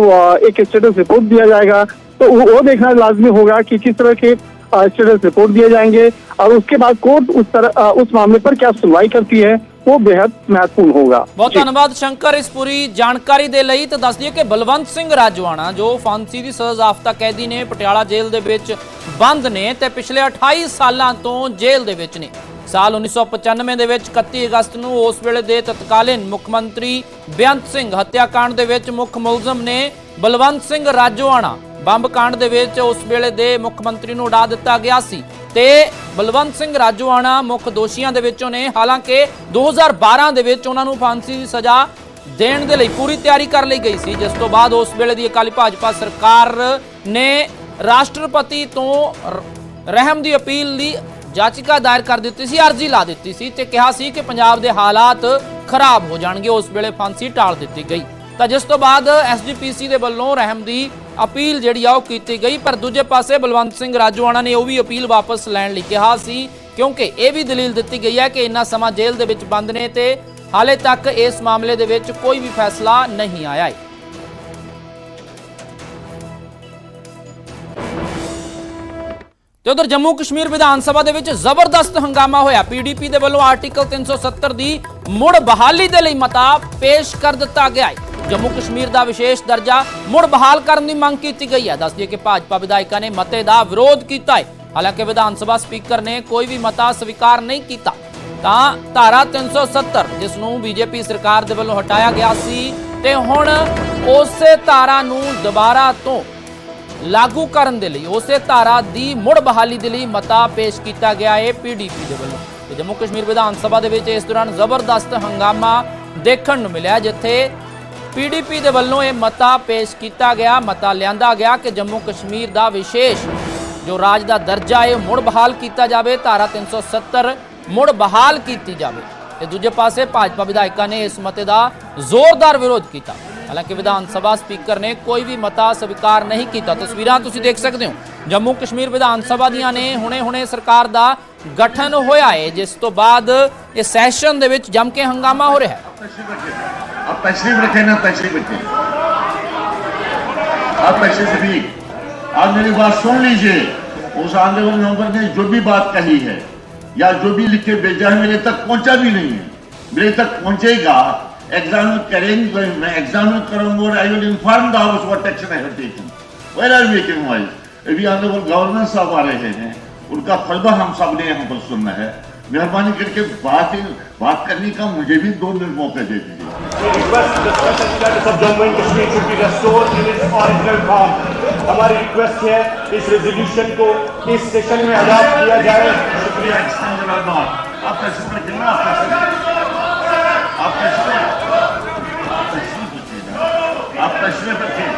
एक स्टेटस रिपोर्ट दिया जाएगा तो वो देखना लाजमी होगा कि किस तरह के स्टेटस रिपोर्ट दिए जाएंगे और उसके बाद कोर्ट उस मामले पर क्या सुनवाई करती है वो बेहद महत्वपूर्ण होगा। बहुत धन्यवाद शंकर इस पूरी जानकारी ਦੇ ਲਈ। ਤਾਂ ਦੱਸ ਦਈਏ ਕਿ ਬਲਵੰਤ ਸਿੰਘ ਰਾਜਵਾਣਾ ਜੋ ਫਾਂਸੀ ਦੀ ਸਜ਼ਾ ਯਾਫਤਾ ਕੈਦੀ ਨੇ, ਪਟਿਆਲਾ ਜੇਲ੍ਹ ਦੇ ਵਿੱਚ ਬੰਦ ਨੇ ਤੇ ਪਿਛਲੇ 28 ਸਾਲਾਂ ਤੋਂ ਜੇਲ੍ਹ ਦੇ ਵਿੱਚ ਨੇ। ਸਾਲ 1995 ਦੇ ਵਿੱਚ 31 ਅਗਸਤ ਨੂੰ ਉਸ ਵੇਲੇ ਦੇ ਤਤਕਾਲੀਨ ਮੁੱਖ ਮੰਤਰੀ ਬੇਅੰਤ ਸਿੰਘ ਹੱਤਿਆਕਾਂਡ ਦੇ ਵਿੱਚ ਮੁੱਖ ਮੁਲਜ਼ਮ ਨੇ ਬਲਵੰਤ ਸਿੰਘ ਰਾਜਵਾਣਾ। ਬੰਬ ਕਾਂਡ ਦੇ ਵਿੱਚ ਉਸ ਵੇਲੇ ਦੇ ਮੁੱਖ ਮੰਤਰੀ ਨੂੰ ਉਡਾ ਦਿੱਤਾ ਗਿਆ ਸੀ ਤੇ ਬਲਵੰਤ ਸਿੰਘ ਰਾਜਵਾਣਾ ਮੁੱਖ ਦੋਸ਼ੀਆਂ ਦੇ ਵਿੱਚੋਂ ਨੇ। ਹਾਲਾਂਕਿ 2012 ਦੇ ਵਿੱਚ ਉਹਨਾਂ ਨੂੰ ਫਾਂਸੀ ਦੀ ਸਜ਼ਾ ਦੇਣ ਦੇ ਲਈ ਪੂਰੀ ਤਿਆਰੀ ਕਰ ਲਈ ਗਈ ਸੀ, ਜਿਸ ਤੋਂ ਬਾਅਦ ਉਸ ਵੇਲੇ ਦੀ ਅਕਾਲੀ ਭਾਜਪਾ ਸਰਕਾਰ ਨੇ ਰਾਸ਼ਟਰਪਤੀ ਤੋਂ ਰਹਿਮ ਦੀ ਅਪੀਲ ਲਈ याचिका दायर कर दी सी, अर्जी ला दी सी ते कहा सी कि पंजाब दे हालात खराब हो जाएंगे। उस वेले फांसी टाल दी गई तो जिस तो बाद SGPC दे वल्लों रहम दी अपील जिहड़ी आ की गई। पर दूजे पासे बलवंत सिंह राजवाणा ने वो भी अपील वापस लैण लई कहा सी, क्योंकि ये भी दलील दी गई है कि इन्ना समा जेल दे विच बंद ने ते हाले तक इस मामले दे विच कोई भी फैसला नहीं आया है। ਤੇ ਉਧਰ ਜੰਮੂ ਕਸ਼ਮੀਰ ਵਿਧਾਨ ਸਭਾ ਦੇ ਵਿੱਚ ਜ਼ਬਰਦਸਤ ਹੰਗਾਮਾ ਹੋਇਆ। PDP ਦੇ ਵੱਲੋਂ ਆਰਟੀਕਲ 370 ਦੀ ਮੁੜ ਬਹਾਲੀ ਦੇ ਲਈ ਮਤਾ ਪੇਸ਼ ਕਰ ਦਿੱਤਾ ਗਿਆ ਹੈ। ਜੰਮੂ ਕਸ਼ਮੀਰ ਦਾ ਵਿਸ਼ੇਸ਼ ਦਰਜਾ ਮੁੜ ਬਹਾਲ ਕਰਨ ਦੀ ਮੰਗ ਕੀਤੀ ਗਈ ਹੈ। ਦੱਸ ਦਈਏ ਕਿ ਭਾਜਪਾ ਵਿਧਾਇਕਾਂ ਨੇ ਮਤੇ ਦਾ ਵਿਰੋਧ ਕੀਤਾ ਹੈ। ਹਾਲਾਂਕਿ ਵਿਧਾਨ ਸਭਾ ਸਪੀਕਰ ਨੇ ਕੋਈ ਵੀ ਮਤਾ ਸਵੀਕਾਰ ਨਹੀਂ ਕੀਤਾ। ਤਾਂ ਧਾਰਾ 370 ਜਿਸ ਨੂੰ BJP ਸਰਕਾਰ ਦੇ ਵੱਲੋਂ ਹਟਾਇਆ ਗਿਆ ਸੀ ਤੇ ਹੁਣ ਉਸੇ ਧਾਰਾ ਨੂੰ ਦੁਬਾਰਾ ਤੋਂ लागू ਕਰਨ ਦੇ ਲਈ ਉਸੇ ਧਾਰਾ ਦੀ ਮੁੜ ਬਹਾਲੀ ਦੇ ਲਈ ਮਤਾ ਪੇਸ਼ ਕੀਤਾ ਗਿਆ ਹੈ PDP ਦੇ ਵੱਲੋਂ। ਤੇ ਜੰਮੂ ਕਸ਼ਮੀਰ ਵਿਧਾਨ ਸਭਾ ਦੇ ਵਿੱਚ ਇਸ ਦੌਰਾਨ ਜ਼ਬਰਦਸਤ ਹੰਗਾਮਾ ਦੇਖਣ ਨੂੰ ਮਿਲਿਆ, ਜਿੱਥੇ PDP ਦੇ ਵੱਲੋਂ ਇਹ ਮਤਾ ਪੇਸ਼ ਕੀਤਾ ਗਿਆ, ਮਤਾ ਲਿਆਂਦਾ ਗਿਆ ਕਿ ਜੰਮੂ ਕਸ਼ਮੀਰ ਦਾ ਵਿਸ਼ੇਸ਼ ਜੋ ਰਾਜ ਦਾ ਦਰਜਾ ਹੈ ਮੁੜ ਬਹਾਲ ਕੀਤਾ ਜਾਵੇ, ਧਾਰਾ 370 ਮੁੜ ਬਹਾਲ ਕੀਤੀ ਜਾਵੇ। ਤੇ ਦੂਜੇ ਪਾਸੇ ਭਾਜਪਾ ਵਿਧਾਇਕਾਂ ਨੇ ਇਸ ਮਤੇ ਦਾ ਜ਼ੋਰਦਾਰ ਵਿਰੋਧ ਕੀਤਾ। ਹਾਲਾਂਕਿ ਵਿਧਾਨ ਸਭਾ ਸਪੀਕਰ ਨੇ ਕੋਈ ਵੀ ਮਤਾ ਸਵੀਕਾਰ ਨਹੀਂ ਕੀਤਾ। ਤਸਵੀਰਾਂ ਤੁਸੀਂ ਦੇਖ ਸਕਦੇ ਹੋ ਜੰਮੂ ਕਸ਼ਮੀਰ ਵਿਧਾਨ ਸਭਾ ਦੀਆਂ ਨੇ। ਹੁਣੇ ਸਰਕਾਰ ਦਾ ਗਠਨ ਹੋਇਆ ਹੈ, ਜਿਸ ਤੋਂ ਬਾਅਦ ਇਹ ਸੈਸ਼ਨ ਦੇ ਵਿੱਚ ਜੰਮ ਕੇ ਹੰਗਾਮਾ ਹੋ ਰਿਹਾ ਹੈ। आप तशरीफ रखें ना, तशरीफ रखें, आप तशरीफ भी। आप मेरी बात सुन लीजिए। उस आंदोलन नंबर ने जो भी बात कही है या जो भी लिख के भेजा है मेरे तक पहुंचा भी नहीं है, मेरे तक पहुंचेगा। एग्जामिन करेंगे, मैं एग्जामिन करूंगा और I will inform the house what action I have taken, where are making wise. अभी ऑनरेबल गवर्नर साहब आ रहे हैं, उनका फलबा हम सब ने यहाँ पर सुनना है। मेहरबानी करके बात करने का मुझे भी 2 मिनट मौका दे दीजिए। Jammu and Kashmir should be restored in its original form. हमारी रिक्वेस्ट है इस रेजोल्यूशन को इस सेशन में अडॉप्ट किया जाए। शुक्रिया। आप तशरीफ रखें ना, आप तशरीफ रखें।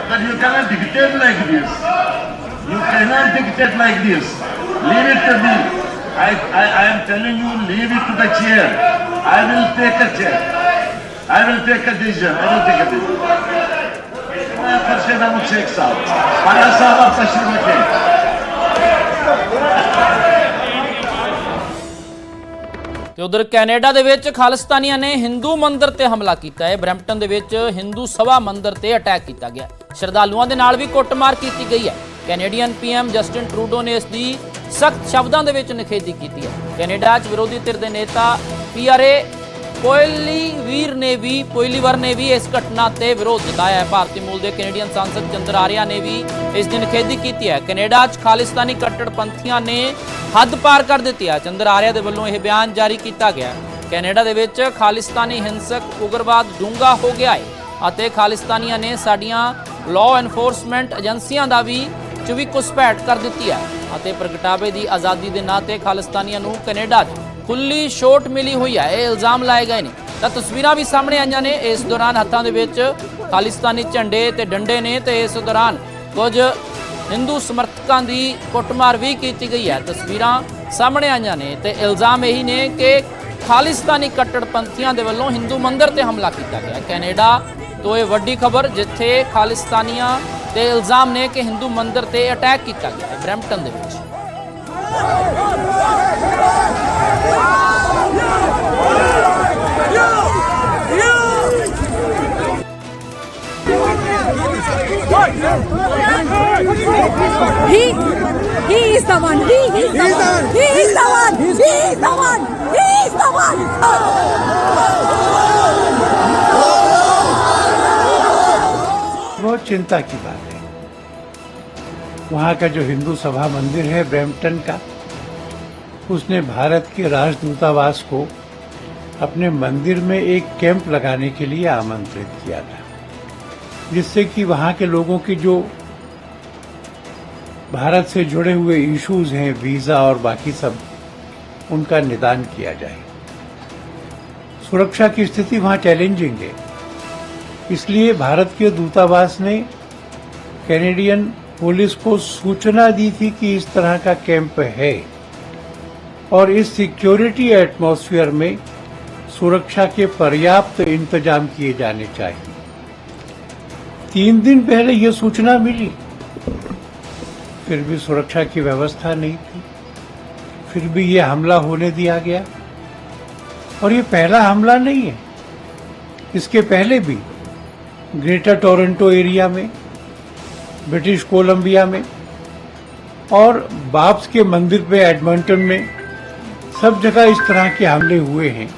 But you cannot dictate like this. You cannot dictate like this. Leave it to me. I am telling you, leave it to the chair. I will take a chair. I will take a decision. I will take a decision. मैं फरशेद अहमद शेख साहब, पारा साहब आप तशरीफ रखें। ਤੇ ਉਧਰ Canada ਦੇ ਵਿੱਚ ਖਾਲਿਸਤਾਨੀਆਂ ਨੇ ਹਿੰਦੂ ਮੰਦਿਰ ਤੇ ਹਮਲਾ ਕੀਤਾ ਹੈ। ਬਰੈਂਪਟਨ ਦੇ ਵਿੱਚ ਹਿੰਦੂ ਸਭਾ ਮੰਦਿਰ ਤੇ ਅਟੈਕ ਕੀਤਾ ਗਿਆ। ਸ਼ਰਧਾਲੂਆਂ ਦੇ ਨਾਲ ਵੀ ਕੁੱਟਮਾਰ ਕੀਤੀ ਗਈ ਹੈ। ਕੈਨੇਡੀਅਨ PM ਜਸਟਿਨ ਟਰੂਡੋ ਨੇ ਇਸ ਦੀ ਸਖਤ ਸ਼ਬਦਾਂ ਦੇ ਵਿੱਚ ਨਿਖੇਧੀ ਕੀਤੀ ਹੈ। ਕੈਨੇਡਾ 'ਚ ਵਿਰੋਧੀ ਧਿਰ ਦੇ ਨੇਤਾ PRA ਪੋਇਲੀਵਰ ਨੇ ਵੀ ਇਸ ਘਟਨਾ ਤੇ ਵਿਰੋਧ ਜਤਾਇਆ ਹੈ। ਭਾਰਤੀ ਮੂਲ ਦੇ ਕੈਨੇਡੀਅਨ ਸਾਂਸਦ ਚੰਦਰ ਆਰਿਆ ਨੇ ਵੀ ਇਸ ਦੀ ਨਿਖੇਧੀ ਕੀਤੀ ਹੈ। ਕੈਨੇਡਾ 'ਚ ਖਾਲਿਸਤਾਨੀ ਕੱਟੜਪੰਥੀਆਂ ਨੇ ਹੱਦ ਪਾਰ ਕਰ ਦਿੱਤੀ ਹੈ। ਚੰਦਰ ਆਰਿਆ ਦੇ ਵੱਲੋਂ ਇਹ ਬਿਆਨ ਜਾਰੀ ਕੀਤਾ ਗਿਆ। ਕੈਨੇਡਾ ਦੇ ਵਿੱਚ ਖਾਲਿਸਤਾਨੀ ਹਿੰਸਕ ਉਗਰਵਾਦ ਡੂੰਘਾ ਹੋ ਗਿਆ ਹੈ ਅਤੇ ਖਾਲਿਸਤਾਨੀਆਂ ਨੇ ਸਾਡੀਆਂ ਲਾਅ ਐਨਫੋਰਸਮੈਂਟ ਏਜੰਸੀਆਂ ਦਾ ਵੀ ਚੁਵੀ ਘੁਸਪੈਠ ਕਰ ਦਿੱਤੀ ਹੈ ਅਤੇ ਪ੍ਰਗਟਾਵੇ ਦੀ ਆਜ਼ਾਦੀ ਦੇ ਨਾਂ ਤੇ ਖਾਲਿਸਤਾਨੀਆਂ ਨੂੰ ਕੈਨੇਡਾ 'ਚ ਖੁੱਲੀ ਛੋਟ ਮਿਲੀ ਹੋਈ ਹੈ। ਇਹ ਇਲਜ਼ਾਮ ਲਾਏ ਗਏ ਨੇ। ਤਾਂ ਤਸਵੀਰਾਂ ਵੀ ਸਾਹਮਣੇ ਆਈਆਂ ਨੇ। ਇਸ ਦੌਰਾਨ ਹੱਥਾਂ ਦੇ ਵਿੱਚ ਖਾਲਿਸਤਾਨੀ ਝੰਡੇ ਤੇ ਡੰਡੇ ਨੇ ਤੇ ਇਸ ਦੌਰਾਨ ਕੁਝ ਹਿੰਦੂ ਸਮਰਥਕਾਂ ਦੀ ਕੁੱਟਮਾਰ ਵੀ ਕੀਤੀ ਗਈ ਹੈ। ਤਸਵੀਰਾਂ ਸਾਹਮਣੇ ਆਈਆਂ ਨੇ ਤੇ ਇਲਜ਼ਾਮ ਇਹੀ ਨੇ ਕਿ ਖਾਲਿਸਤਾਨੀ ਕੱਟੜਪੰਥੀਆਂ ਦੇ ਵੱਲੋਂ ਹਿੰਦੂ ਮੰਦਿਰ ਤੇ ਹਮਲਾ ਕੀਤਾ ਗਿਆ। ਕੈਨੇਡਾ ਤੋਂ ਇਹ ਵੱਡੀ ਖਬਰ, ਜਿੱਥੇ ਖਾਲਿਸਤਾਨੀਆਂ ਦੇ ਇਲਜ਼ਾਮ ਨੇ ਕਿ ਹਿੰਦੂ ਮੰਦਿਰ ਤੇ ਅਟੈਕ ਕੀਤਾ ਗਿਆ ਹੈ ਬਰੈਂਪਟਨ ਦੇ ਵਿੱਚ। He is the one. He is the one. He is the one. He is the one. He is the one. बहुत चिंता की बात है। वहाँ का जो हिंदू सभा मंदिर है ब्रैम्पटन का, उसने भारत के राजदूतावास को अपने मंदिर में एक कैंप लगाने के लिए आमंत्रित किया था, जिससे कि वहाँ के लोगों की जो भारत से जुड़े हुए इश्यूज हैं, वीजा और बाकी सब, उनका निदान किया जाए। सुरक्षा की स्थिति वहाँ चैलेंजिंग है, इसलिए भारत के दूतावास ने कैनेडियन पुलिस को सूचना दी थी कि इस तरह का कैंप है और इस सिक्योरिटी एटमॉस्फेयर में सुरक्षा के पर्याप्त इंतजाम किए जाने चाहिए। 3 दिन पहले ये सूचना मिली, फिर भी सुरक्षा की व्यवस्था नहीं थी, फिर भी ये हमला होने दिया गया। और ये पहला हमला नहीं है, इसके पहले भी ग्रेटर टोरंटो एरिया में, ब्रिटिश कोलंबिया में और बाब्स के मंदिर पे एडमंटन में, सब जगह इस तरह के हमले हुए हैं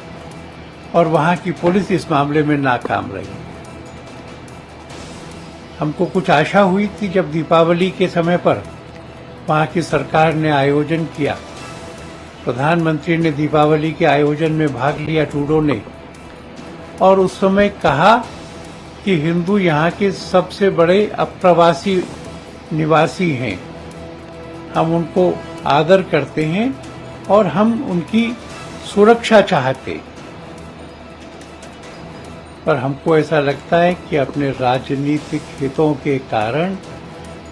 और वहां की पुलिस इस मामले में नाकाम रही। हमको कुछ आशा हुई थी जब दीपावली के समय पर वहां की सरकार ने आयोजन किया, प्रधानमंत्री ने दीपावली के आयोजन में भाग लिया, ट्रूडो ने, और उस समय कहा कि हिंदू यहाँ के सबसे बड़े अप्रवासी निवासी हैं, हम उनको आदर करते हैं और हम उनकी सुरक्षा चाहते। पर हमको ऐसा लगता है कि अपने राजनीतिक हितों के कारण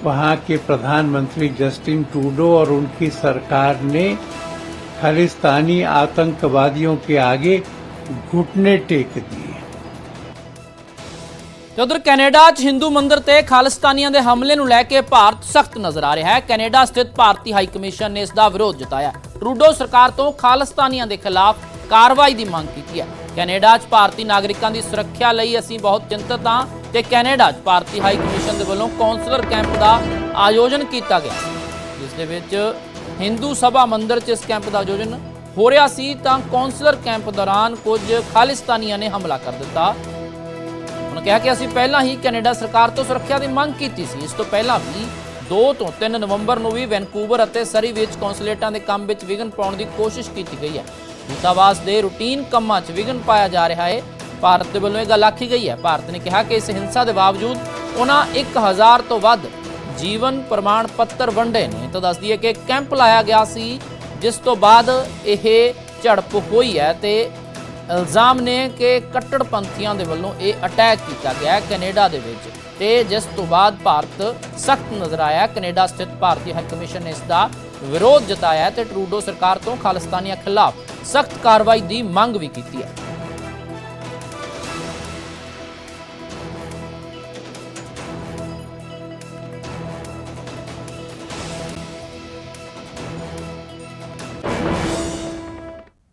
वहाँ के प्रधानमंत्री जस्टिन ट्रूडो और उनकी सरकार ने खालिस्तानी आतंकवादियों के आगे घुटने टेक दिए। ਤੇ ਉਧਰ ਕੈਨੇਡਾ 'ਚ ਹਿੰਦੂ ਮੰਦਰ ਤੇ ਖਾਲਿਸਤਾਨੀਆਂ ਦੇ ਹਮਲੇ ਨੂੰ ਲੈ ਕੇ ਭਾਰਤ ਸਖਤ ਨਜ਼ਰ ਆ ਰਿਹਾ ਹੈ। ਕੈਨੇਡਾ ਸਥਿਤ ਭਾਰਤੀ ਹਾਈ ਕਮਿਸ਼ਨ ਨੇ ਇਸ ਦਾ ਵਿਰੋਧ ਜਤਾਇਆ। ਟਰੂਡੋ ਸਰਕਾਰ ਤੋਂ ਖਾਲਿਸਤਾਨੀਆਂ ਦੇ ਖਿਲਾਫ ਕਾਰਵਾਈ ਦੀ ਮੰਗ ਕੀਤੀ ਹੈ। ਕੈਨੇਡਾ 'ਚ ਭਾਰਤੀ ਨਾਗਰਿਕਾਂ ਦੀ ਸੁਰੱਖਿਆ ਲਈ ਅਸੀਂ ਬਹੁਤ ਚਿੰਤਤ ਹਾਂ ਤੇ ਕੈਨੇਡਾ 'ਚ ਭਾਰਤੀ ਹਾਈ ਕਮਿਸ਼ਨ ਦੇ ਵੱਲੋਂ ਕਾਉਂਸਲਰ ਕੈਂਪ ਦਾ ਆਯੋਜਨ ਕੀਤਾ ਗਿਆ, ਜਿਸ ਦੇ ਵਿੱਚ ਹਿੰਦੂ ਸਭਾ ਮੰਦਰ 'ਚ ਇਸ ਕੈਂਪ ਦਾ ਆਯੋਜਨ ਹੋ ਰਿਹਾ ਸੀ ਤਾਂ ਕਾਉਂਸਲਰ ਕੈਂਪ ਦੌਰਾਨ ਕੁਝ ਖਾਲਿਸਤਾਨੀਆਂ ਨੇ ਹਮਲਾ ਕਰ ਦਿੱਤਾ। उन्होंने कहा कि ਅਸੀਂ ਪਹਿਲਾਂ ਹੀ ਕੈਨੇਡਾ ਸਰਕਾਰ ਤੋਂ ਸੁਰੱਖਿਆ ਦੀ ਮੰਗ ਕੀਤੀ ਸੀ। ਇਸ ਤੋਂ ਪਹਿਲਾਂ ਵੀ 2 ਤੋਂ 3 ਨਵੰਬਰ ਨੂੰ ਵੀ ਵੈਨਕੂਵਰ ਅਤੇ ਸਰੀ ਵਿੱਚ ਕੌਂਸੂਲੇਟਾਂ ਦੇ ਕੰਮ ਵਿੱਚ ਵਿਘਨ ਪਾਉਣ ਦੀ ਕੋਸ਼ਿਸ਼ ਕੀਤੀ ਗਈ ਹੈ। ਦੂਤਾਵਾਸ ਦੇ ਰੂਟੀਨ ਕੰਮਾਂ 'ਚ ਵਿਘਨ ਪਾਇਆ ਜਾ ਰਿਹਾ ਹੈ। ਭਾਰਤ ਦੇ ਵੱਲੋਂ ਇਹ ਗੱਲ ਆਖੀ ਗਈ ਹੈ। ਭਾਰਤ ਨੇ ਕਿਹਾ ਕਿ ਇਸ ਹਿੰਸਾ ਦੇ ਬਾਵਜੂਦ ਉਹਨਾਂ 1000 ਤੋਂ ਵੱਧ ਜੀਵਨ ਪ੍ਰਮਾਣ ਪੱਤਰ ਵੰਡੇ ਨੇ। ਤਾਂ ਦੱਸ ਦਈਏ ਕਿ ਕੈਂਪ ਲਾਇਆ ਗਿਆ ਸੀ, ਜਿਸ ਤੋਂ ਬਾਅਦ ਇਹ ਝੜਪ ਹੋਈ ਹੈ ਤੇ ਇਲਜ਼ਾਮ ਨੇ ਕਿ ਕੱਟੜਪੰਥੀਆਂ ਦੇ ਵੱਲੋਂ ਇਹ ਅਟੈਕ ਕੀਤਾ ਗਿਆ ਕੈਨੇਡਾ ਦੇ ਵਿੱਚ, ਤੇ ਜਿਸ ਤੋਂ ਬਾਅਦ ਭਾਰਤ ਸਖਤ ਨਜ਼ਰ ਆਇਆ। ਕੈਨੇਡਾ ਸਥਿਤ ਭਾਰਤੀ ਹਾਈ ਕਮਿਸ਼ਨ ਨੇ ਇਸ ਦਾ ਵਿਰੋਧ ਜਤਾਇਆ ਤੇ ਟਰੂਡੋ ਸਰਕਾਰ ਤੋਂ ਖਾਲਿਸਤਾਨੀਆਂ ਖਿਲਾਫ ਸਖਤ ਕਾਰਵਾਈ ਦੀ ਮੰਗ ਵੀ ਕੀਤੀ ਹੈ।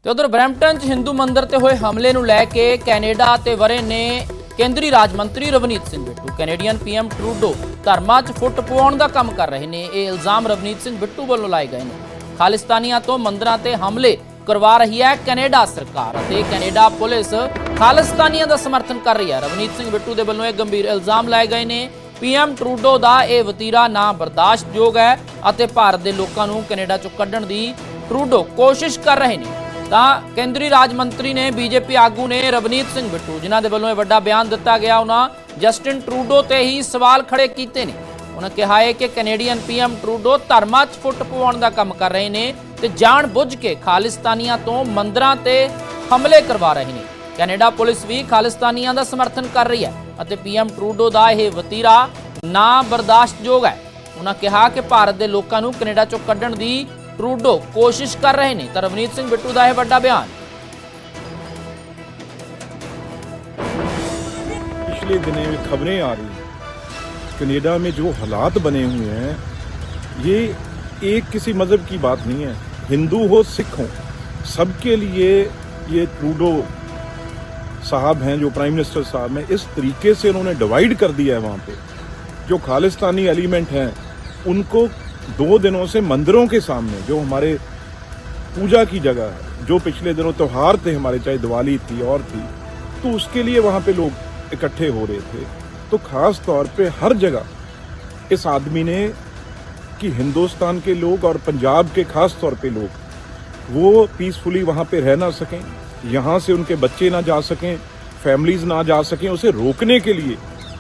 ਤੇ ਉਧਰ ਬਰੈਂਪਟਨ 'ਚ ਹਿੰਦੂ ਮੰਦਰ ਤੇ ਹੋਏ ਹਮਲੇ ਨੂੰ ਲੈ ਕੇ ਕੈਨੇਡਾ ਤੇ ਵਰੇ ਨੇ ਕੇਂਦਰੀ ਰਾਜ ਮੰਤਰੀ Ravneet Singh Bittu. Canadian PM Trudeau ਧਰਮਾਂ 'ਚ ਫੁੱਟ ਪਵਾਉਣ ਦਾ ਕੰਮ ਕਰ ਰਹੇ ਨੇ। ਇਹ ਇਲਜ਼ਾਮ ਰਵਨੀਤ ਸਿੰਘ ਬਿੱਟੂ ਵੱਲੋਂ ਲਾਏ ਗਏ ਨੇ। ਖਾਲਿਸਤਾਨੀਆਂ ਤੋਂ ਮੰਦਰਾਂ ਤੇ ਹਮਲੇ ਕਰਵਾ ਰਹੀ ਹੈ ਕੈਨੇਡਾ ਸਰਕਾਰ ਅਤੇ ਕੈਨੇਡਾ ਪੁਲਿਸ ਖਾਲਿਸਤਾਨੀਆਂ ਦਾ ਸਮਰਥਨ ਕਰ ਰਹੀ ਹੈ। ਰਵਨੀਤ ਸਿੰਘ ਬਿੱਟੂ ਦੇ ਵੱਲੋਂ ਇਹ ਗੰਭੀਰ ਇਲਜ਼ਾਮ ਲਾਏ ਗਏ ਨੇ। ਪੀਐਮ ਟਰੂਡੋ ਦਾ ਇਹ ਵਤੀਰਾ ਨਾ ਬਰਦਾਸ਼ਤਯੋਗ ਹੈ ਅਤੇ ਭਾਰਤ ਦੇ ਲੋਕਾਂ ਨੂੰ ਕੈਨੇਡਾ 'ਚੋਂ ਕੱਢਣ ਦੀ ਟਰੂਡੋ ਕੋਸ਼ਿਸ਼ ਕਰ ਰਹੇ ਨੇ। ਤਾਂ ਕੇਂਦਰੀ ਰਾਜ ਮੰਤਰੀ ਨੇ ਬੀਜੇਪੀ ਆਗੂ ਨੇ ਰਵਨੀਤ ਸਿੰਘ ਬਿੱਟੂ, ਜਿਨ੍ਹਾਂ ਦੇ ਵੱਲੋਂ ਇਹ ਵੱਡਾ ਬਿਆਨ ਦਿੱਤਾ ਗਿਆ, ਉਹਨਾਂ ਜਸਟਿਨ ਟਰੂਡੋ ਤੇ ਹੀ ਸਵਾਲ ਖੜੇ ਕੀਤੇ ਨੇ। ਉਹਨਾਂ ਕਿਹਾ ਹੈ ਕਿ ਕੈਨੇਡੀਅਨ ਪੀਐਮ ਟਰੂਡੋ ਧਰਮਾਂ 'ਚ ਫੁੱਟ ਪਵਾਉਣ ਦਾ ਕੰਮ ਕਰ ਰਹੇ ਨੇ ਤੇ ਜਾਣ ਬੁੱਝ ਕੇ ਖਾਲਿਸਤਾਨੀਆਂ ਤੋਂ ਮੰਦਰਾਂ ਤੇ ਹਮਲੇ ਕਰਵਾ ਰਹੇ ਨੇ। ਕੈਨੇਡਾ ਪੁਲਿਸ ਵੀ ਖਾਲਿਸਤਾਨੀਆਂ ਦਾ ਸਮਰਥਨ ਕਰ ਰਹੀ ਹੈ ਅਤੇ ਪੀਐਮ ਟਰੂਡੋ ਦਾ ਇਹ ਵਤੀਰਾ ਨਾ ਬਰਦਾਸ਼ਤਯੋਗ ਹੈ। ਉਹਨਾਂ ਕਿਹਾ ਕਿ ਭਾਰਤ ਦੇ ਲੋਕਾਂ ਨੂੰ ਕੈਨੇਡਾ 'ਚੋਂ ਕੱਢਣ ਦੀ ਟਰੂਡੋ ਕੋਸ਼ਿਸ਼ ਕਰ ਰਹੇ ਨੇ। ਤਾਂ ਰਵਨੀਤ ਸਿੰਘ ਬਿੱਟੂ ਦਾ ਇਹ ਵੱਡਾ ਬਿਆਨ। पिछले दिनों में खबरें आ रही कनाडा में जो हालात बने हुए हैं, ये एक किसी मजहब की बात नहीं है। हिंदू हो सिख हो, सबके लिए ये ट्रूडो साहब हैं, जो प्राइम मिनिस्टर साहब हैं, इस तरीके से उन्होंने डिवाइड कर दिया है। वहाँ पे जो खालिस्तानी एलिमेंट हैं उनको 2 दिनों से मंदिरों के सामने, जो हमारे पूजा की जगह है, जो पिछले दिनों त्योहार थे हमारे, चाहे दिवाली थी और थी, तो उसके लिए वहां पे लोग इकट्ठे हो रहे थे। तो खास तौर पे हर जगह इस आदमी ने कि हिंदुस्तान के लोग और पंजाब के खास तौर पे लोग वो पीसफुली वहां पे रह ना सकें, यहाँ से उनके बच्चे ना जा सकें, फैमिलीज ना जा सकें, उसे रोकने के लिए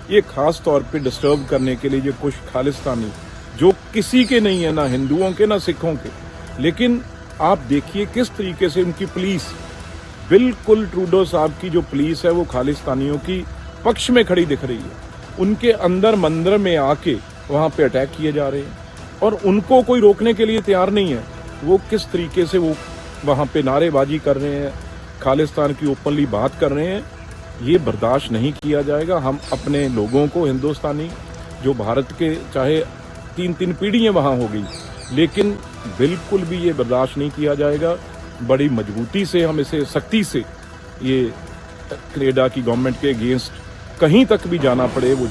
ये खास तौर पे डिस्टर्ब करने के लिए ये कुछ खालिस्तानी जो किसी के नहीं है, ना हिंदुओं के ना सिखों के, लेकिन आप देखिए किस तरीके से उनकी पुलिस, बिल्कुल ट्रूडो साहब की जो पुलिस है वो खालिस्तानियों की पक्ष में खड़ी दिख रही है। उनके अंदर मंदिर में आके वहां पे अटैक किए जा रहे हैं और उनको कोई रोकने के लिए तैयार नहीं है। वो किस तरीके से वो वहां पे नारेबाजी कर रहे हैं, खालिस्तान की ओपनली बात कर रहे हैं, ये बर्दाश्त नहीं किया जाएगा। हम अपने लोगों को, हिंदुस्तानी जो भारत के चाहे 3-3 पीढ़ियां वहां हो गई, लेकिन बिल्कुल भी ये बर्दाश्त नहीं किया जाएगा। बड़ी मजबूती से हम इसे, सख्ती से ये कनाडा की गवर्नमेंट के अगेंस्ट कहीं तक भी जाना पड़े वो